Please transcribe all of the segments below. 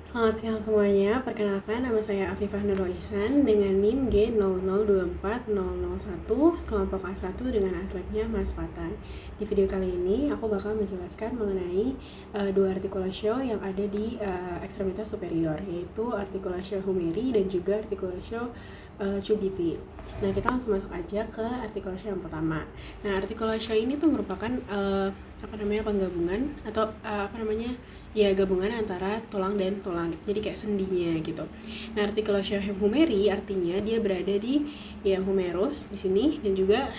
Selamat siang semuanya, perkenalkan nama saya Afifah Nurul Ihsan dengan NIM G00240001, kelompok A1 dengan aslabnya Mas Fatan. Di video kali ini aku bakal menjelaskan mengenai dua artikulasio yang ada di ekstremitas superior, yaitu artikulasio humeri dan juga artikulasio cubiti. Nah, kita langsung masuk aja ke artikulasio yang pertama. Nah, artikulasio ini tuh merupakan penggabungan atau gabungan antara tulang dan tulang, jadi kayak sendinya gitu. Nah, artikulasio humeri artinya dia berada di humerus di sini, dan juga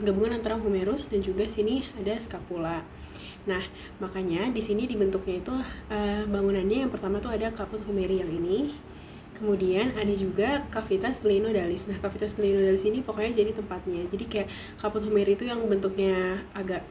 gabungan antara humerus dan juga sini ada scapula. Nah, makanya di sini dibentuknya itu bangunannya yang pertama tuh ada caput humeri yang ini. Kemudian ada juga cavitas glenodalis. Nah, cavitas glenodalis ini pokoknya jadi tempatnya. Jadi kayak caput humeri itu yang bentuknya agak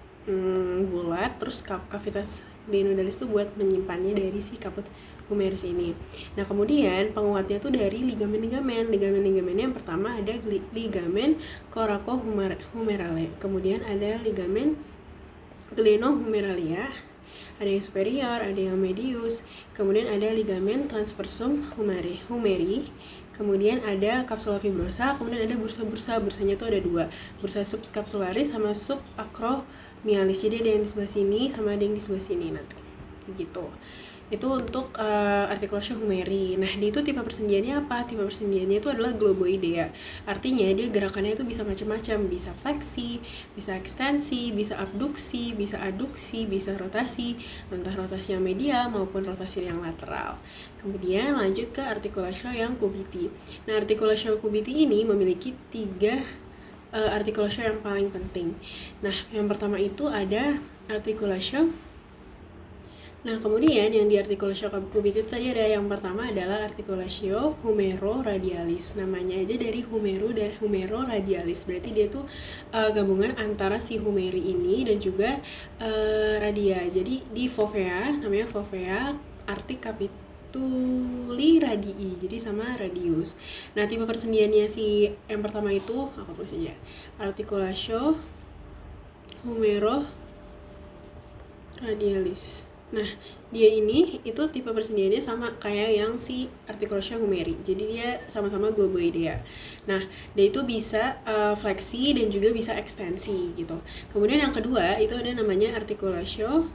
bulat, terus cavitas glenodalis itu buat menyimpannya dari si caput humerus ini. Nah, kemudian penguatnya tuh dari ligamen-ligamen. Ligamen-ligamennya yang pertama ada ligamen coracohumerale. Kemudian ada ligamen glenohumeralia, ada yang superior, ada yang medius. Kemudian ada ligamen transversum humeri. Kemudian ada capsula fibrosa, kemudian ada bursa-bursa. Bursanya tuh ada dua, bursa subscapsularis sama subacromialis. Jadi ada yang di sebelah sini sama ada yang di sebelah sini nanti. Gitu. Itu untuk artikulasio humeri. Nah, di itu tipe persendiannya apa? Tipe persendiannya itu adalah globoidea. Artinya dia gerakannya itu bisa macam-macam, bisa fleksi, bisa ekstensi, bisa abduksi, bisa aduksi, bisa rotasi, entah rotasi yang medial maupun rotasi yang lateral. Kemudian lanjut ke artikulasio yang cubiti. Nah, artikulasio cubiti ini memiliki tiga artikulasio yang paling penting. Nah, yang pertama itu ada artikulasio. Nah, kemudian yang di artikulasio cubiti itu tadi ada yang pertama adalah artikulasio humeroradialis. Namanya aja dari humeroradialis. Berarti dia tuh gabungan antara si humeri ini dan juga radia. Jadi di fovea, namanya fovea artik capituli radii, jadi sama radius. Nah, tipe persendiannya si yang pertama itu aku tulis aja, artikulasio humeroradialis. Nah, dia ini itu tipe persendiannya sama kayak yang si artikulasio humeri. Jadi dia sama-sama globoidea. Nah, dia itu bisa fleksi dan juga bisa ekstensi gitu. Kemudian yang kedua itu ada namanya artikulasio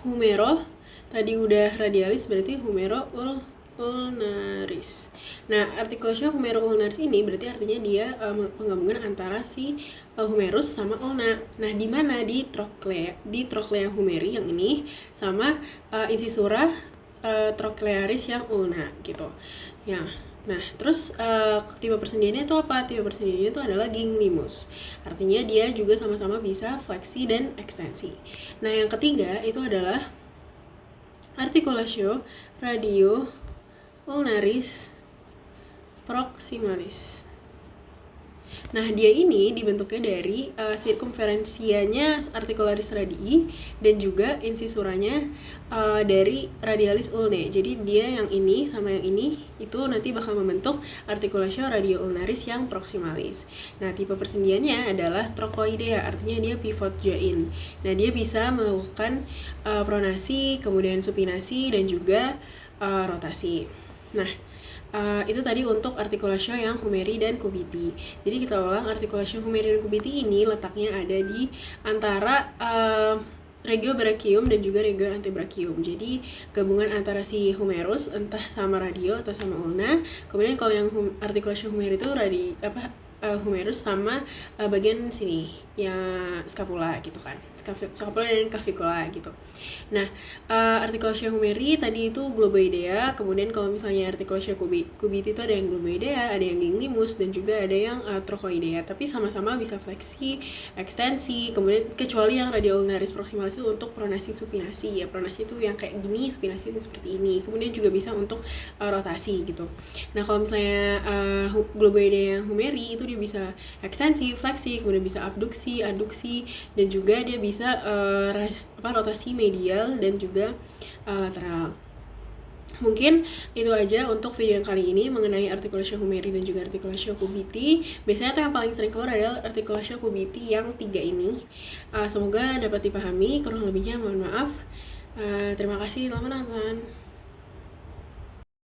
humero. Tadi udah radialis, berarti humero ulnaris. Nah, artikulasio humero ulnaris ini berarti artinya dia penggabungan antara si humerus sama ulna. Nah, di mana di troklea humeri yang ini sama incisura trochlearis yang ulna gitu. Ya. Nah, terus tipe persendiannya itu apa? Tipe persendiannya itu adalah ginglimus. Artinya dia juga sama-sama bisa fleksi dan ekstensi. Nah, yang ketiga itu adalah artikulasio radio ulnaris proximalis. Nah, dia ini dibentuknya dari sirkumferensianya articularis radii dan juga insisuranya dari radialis ulnae. Jadi dia yang ini sama yang ini itu nanti bakal membentuk artikulasio radio ulnaris yang proximalis. Nah, tipe persendiannya adalah trochoidea, artinya dia pivot join. Nah, dia bisa melakukan pronasi, kemudian supinasi dan juga rotasi. Nah, itu tadi untuk artikulasio yang humeri dan cubiti. Jadi kita ulang, artikulasio humeri dan cubiti ini letaknya ada di antara regio brachium dan juga regio antebrachium. Jadi gabungan antara si humerus entah sama radio atau sama ulna. Kemudian kalau yang artikulasio humeri itu humerus sama bagian sini yang scapula gitu kan, scapula dan clavicula gitu. Nah, artikulasio humeri tadi itu globoidea. Kemudian kalau misalnya artikulasio cubiti itu ada yang globoidea, ada yang ginglimus, dan juga ada yang trochoidea. Tapi sama-sama bisa fleksi, ekstensi. Kemudian kecuali yang radio ulnaris proximalis itu untuk pronasi supinasi ya. Pronasi itu yang kayak gini, supinasi itu seperti ini. Kemudian juga bisa untuk rotasi gitu. Nah, kalau misalnya globoidea yang humeri itu dia bisa ekstensi, fleksi, kemudian bisa abduksi, aduksi, dan juga dia bisa rotasi medial dan juga lateral. Mungkin itu aja untuk video yang kali ini mengenai artikulasio humeri dan juga artikulasio cubiti. Biasanya tuh yang paling sering keluar adalah artikulasio cubiti yang 3 ini. Semoga dapat dipahami, kurang lebihnya mohon maaf. Terima kasih telah menonton.